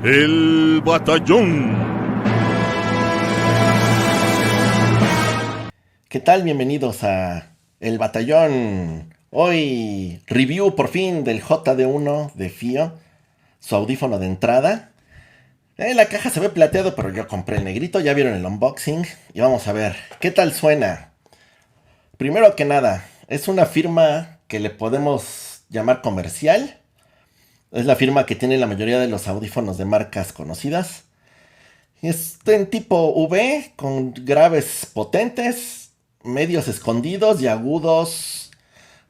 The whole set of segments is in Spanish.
El Batallón. ¿Qué tal? Bienvenidos a El Batallón. Hoy review por fin del JD1 de FIO, su audífono de entrada. La caja se ve plateado, pero yo compré el negrito, ya vieron el unboxing. Y vamos a ver, ¿qué tal suena? Primero que nada, es una firma que le podemos llamar comercial. Es la firma que tiene la mayoría de los audífonos de marcas conocidas. Es en tipo V, con graves potentes, medios escondidos y agudos.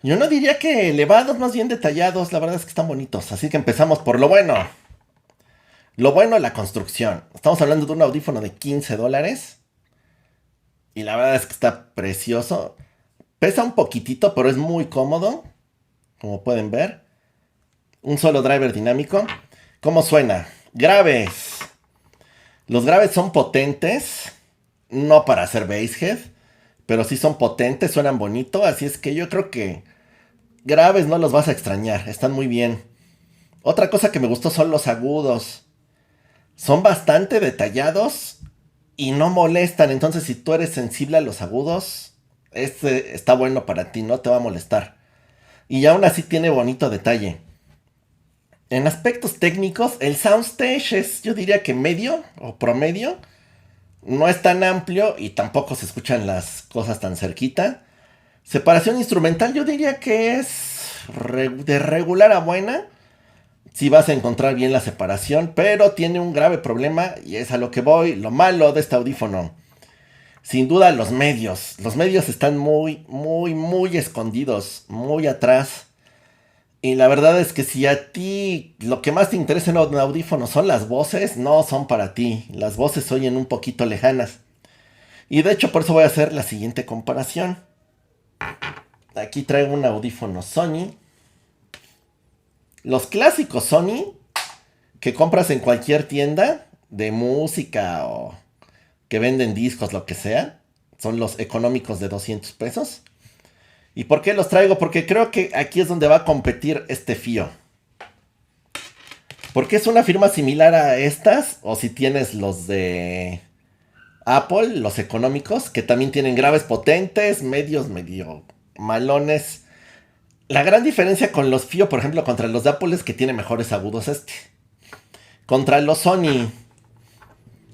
Yo no diría que elevados, más bien detallados. La verdad es que están bonitos. Así que empezamos por lo bueno. Lo bueno, la construcción. Estamos hablando de un audífono de $15. Y la verdad es que está precioso. Pesa un poquitito, pero es muy cómodo. Como pueden ver. Un solo driver dinámico. ¿Cómo suena? Graves. Los graves son potentes. No para hacer basshead. Pero sí son potentes, suenan bonito. Así es que yo creo que graves no los vas a extrañar. Están muy bien. Otra cosa que me gustó son los agudos. Son bastante detallados y no molestan. Entonces, si tú eres sensible a los agudos, este está bueno para ti, no te va a molestar. Y aún así tiene bonito detalle. En aspectos técnicos, el soundstage es, yo diría que medio o promedio. No es tan amplio y tampoco se escuchan las cosas tan cerquita. Separación instrumental, yo diría que es de regular a buena. Si vas a encontrar bien la separación, pero tiene un grave problema y es a lo que voy, lo malo de este audífono. Sin duda los medios. Los medios están muy escondidos, muy atrás. Y la verdad es que si a ti lo que más te interesa en un audífono son las voces, no son para ti. Las voces se oyen un poquito lejanas. Y de hecho por eso voy a hacer la siguiente comparación. Aquí traigo un audífono Sony. Los clásicos Sony que compras en cualquier tienda de música o que venden discos, lo que sea, son los económicos de $200. ¿Y por qué los traigo? Porque creo que aquí es donde va a competir este FIO. Porque es una firma similar a estas, o si tienes los de Apple, los económicos, que también tienen graves potentes, medios medio malones. La gran diferencia con los FIO, por ejemplo, contra los de Apple es que tiene mejores agudos este. Contra los Sony,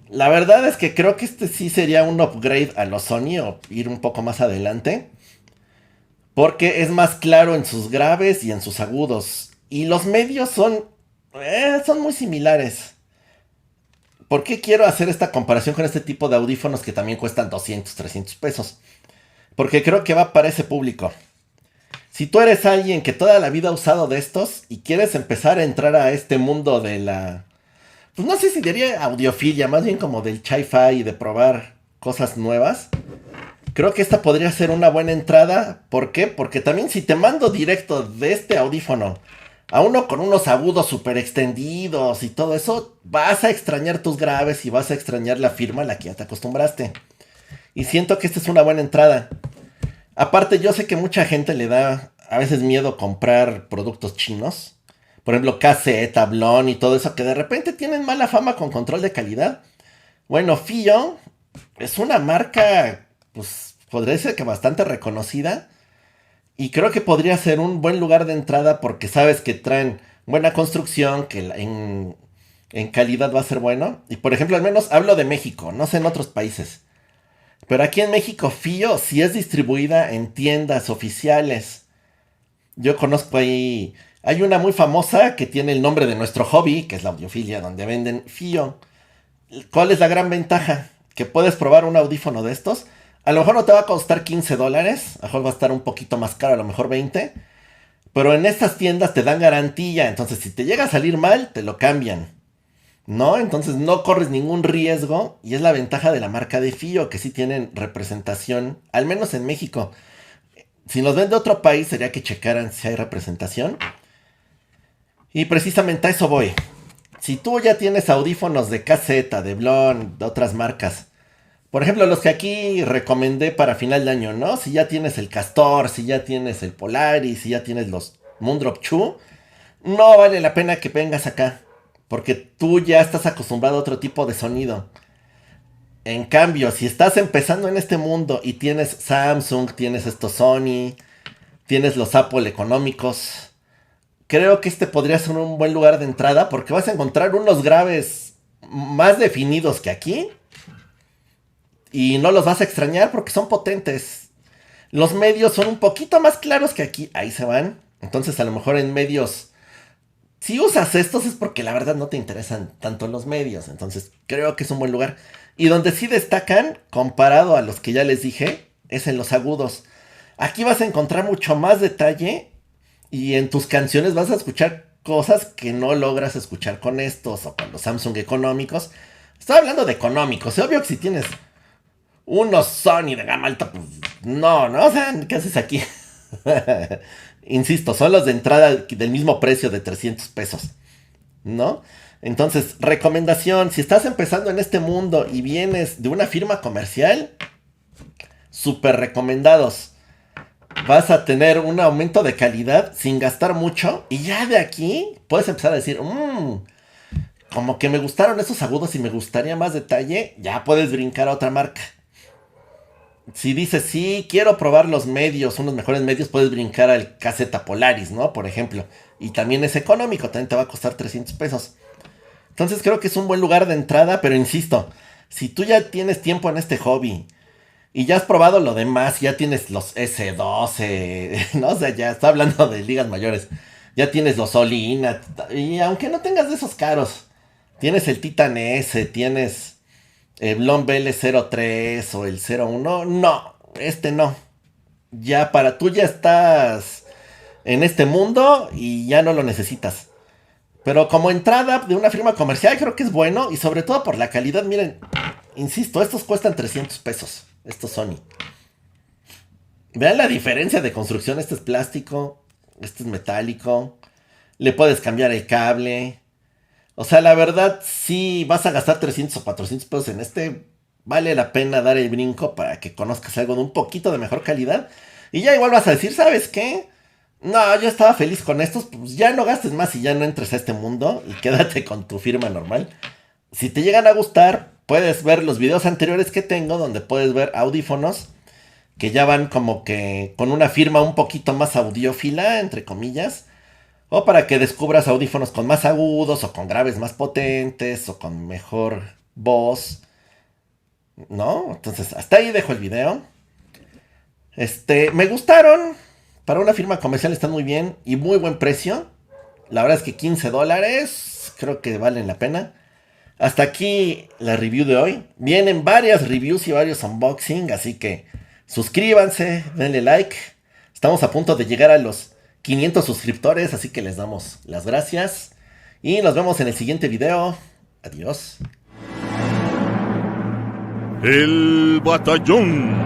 la verdad es que creo que este sí sería un upgrade a los Sony o ir un poco más adelante. Porque es más claro en sus graves y en sus agudos. Y los medios son muy similares. ¿Por qué quiero hacer esta comparación con este tipo de audífonos que también cuestan $200, $300? Porque creo que va para ese público. Si tú eres alguien que toda la vida ha usado de estos y quieres empezar a entrar a este mundo de la... Pues no sé si diría audiofilia, más bien como del chi-fi y de probar cosas nuevas. Creo que esta podría ser una buena entrada. ¿Por qué? Porque también si te mando directo de este audífono a uno con unos agudos súper extendidos y todo eso, vas a extrañar tus graves y vas a extrañar la firma a la que ya te acostumbraste. Y siento que esta es una buena entrada. Aparte, yo sé que mucha gente le da a veces miedo comprar productos chinos. Por ejemplo, KC, Tablón y todo eso, que de repente tienen mala fama con control de calidad. Bueno, FIO es una marca, pues podría ser que bastante reconocida. Y creo que podría ser un buen lugar de entrada porque sabes que traen buena construcción, que en calidad va a ser bueno. Y por ejemplo, al menos hablo de México, no sé en otros países. Pero aquí en México, FIO sí es distribuida en tiendas oficiales. Yo conozco ahí, hay una muy famosa que tiene el nombre de nuestro hobby, que es la audiofilia, donde venden FIO. ¿Cuál es la gran ventaja? Que puedes probar un audífono de estos. A lo mejor no te va a costar $15, a lo mejor va a estar un poquito más caro, a lo mejor 20. Pero en estas tiendas te dan garantía, entonces si te llega a salir mal, te lo cambian. ¿No? Entonces no corres ningún riesgo y es la ventaja de la marca de FIO, que sí tienen representación, al menos en México. Si nos ven de otro país sería que checaran si hay representación. Y precisamente a eso voy. Si tú ya tienes audífonos de KZ, de Blon, de otras marcas, por ejemplo, los que aquí recomendé para final de año, ¿no? Si ya tienes el Castor, si ya tienes el Polaris, si ya tienes los Moondrop 2, no vale la pena que vengas acá. porque tú ya estás acostumbrado a otro tipo de sonido. En cambio, si estás empezando en este mundo y tienes Samsung, tienes estos Sony, tienes los Apple económicos, creo que este podría ser un buen lugar de entrada porque vas a encontrar unos graves más definidos que aquí y no los vas a extrañar porque son potentes. Los medios son un poquito más claros que aquí, ahí se van. Entonces a lo mejor en medios, si usas estos es porque la verdad no te interesan tanto los medios. Entonces creo que es un buen lugar. Y donde sí destacan, comparado a los que ya les dije, es en los agudos. Aquí vas a encontrar mucho más detalle y en tus canciones vas a escuchar cosas que no logras escuchar con estos o con los Samsung económicos. Estoy hablando de económicos. Es obvio que si tienes unos Sony de gama alta, pues no, o sea, ¿qué haces aquí? Insisto, son los de entrada del mismo precio de 300 pesos, ¿no? Entonces, recomendación, si estás empezando en este mundo y vienes de una firma comercial, súper recomendados. Vas a tener un aumento de calidad sin gastar mucho y ya de aquí puedes empezar a decir, como que me gustaron esos agudos y me gustaría más detalle, ya puedes brincar a otra marca. Si dices, sí, quiero probar los medios, unos mejores medios, puedes brincar al Caseta Polaris, ¿no? Por ejemplo. Y también es económico, también te va a costar 300 pesos. Entonces creo que es un buen lugar de entrada, pero insisto, si tú ya tienes tiempo en este hobby y ya has probado lo demás, ya tienes los S12, no, o sea, ya está hablando de ligas mayores, ya tienes los Olina, y aunque no tengas de esos caros, tienes el Titan S, tienes el Blond BL03 o el 01, no, este no. Ya para tú ya estás en este mundo y ya no lo necesitas. Pero como entrada de una firma comercial creo que es bueno y sobre todo por la calidad, miren, insisto, estos cuestan 300 pesos, estos Sony. Vean la diferencia de construcción, este es plástico, este es metálico, le puedes cambiar el cable. O sea, la verdad, si vas a gastar 300 o 400 pesos en este, vale la pena dar el brinco para que conozcas algo de un poquito de mejor calidad. Y ya igual vas a decir, ¿sabes qué? No, yo estaba feliz con estos, pues ya no gastes más y ya no entres a este mundo y quédate con tu firma normal. Si te llegan a gustar, puedes ver los videos anteriores que tengo donde puedes ver audífonos que ya van como que con una firma un poquito más audiófila, entre comillas. O para que descubras audífonos con más agudos o con graves más potentes o con mejor voz, ¿no? Entonces, hasta ahí dejo el video. Me gustaron. Para una firma comercial están muy bien y muy buen precio. La verdad es que $15 creo que valen la pena. Hasta aquí la review de hoy. Vienen varias reviews y varios unboxing, así que suscríbanse, denle like. Estamos a punto de llegar a los 500 suscriptores, así que les damos las gracias. Y nos vemos en el siguiente video. Adiós. El batallón.